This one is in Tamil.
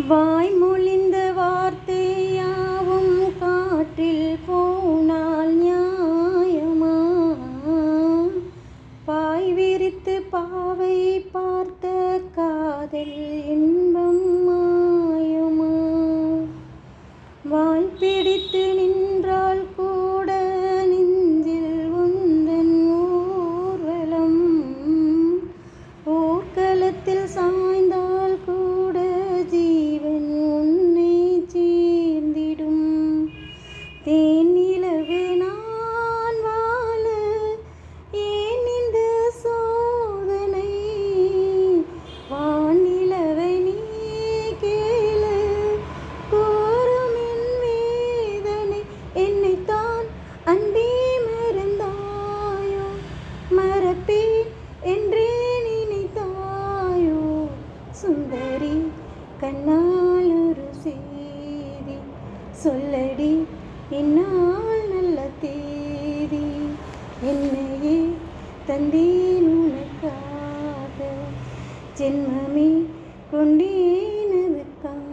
வாய்மொழிந்த வார்த்தையாவும் காற்றில் போனால் நியாயமா? பாய் விரித்து பாவை பார்த்த காதல் இன்பம் மாயுமா? வாய் பிடித்து நின்றால் கூட நெஞ்சில் உந்தன் ஊர்வலம். ஊர்கலத்தில் சாய்ந்தால் கூட ஜீவன் உன்னை சேர்ந்திடும். தேனிலவு நான் வாழ ஏன் இந்த சோதனை? வானிலவை நீ கேளு கோரும் என் வேதனை. என்னைத்தான் அன்பே மறந்தாயோ? மறப்பேன் என்றே நினைத்தாயோ? சுந்தரி கண்ணால் ஒரு செய்தி சொல்லடி, இந்நாள் நல்ல தேதி. என்னையே தந்தேன் உனக்காக, ஜென்மமே கொண்டேன் அதுக்காக.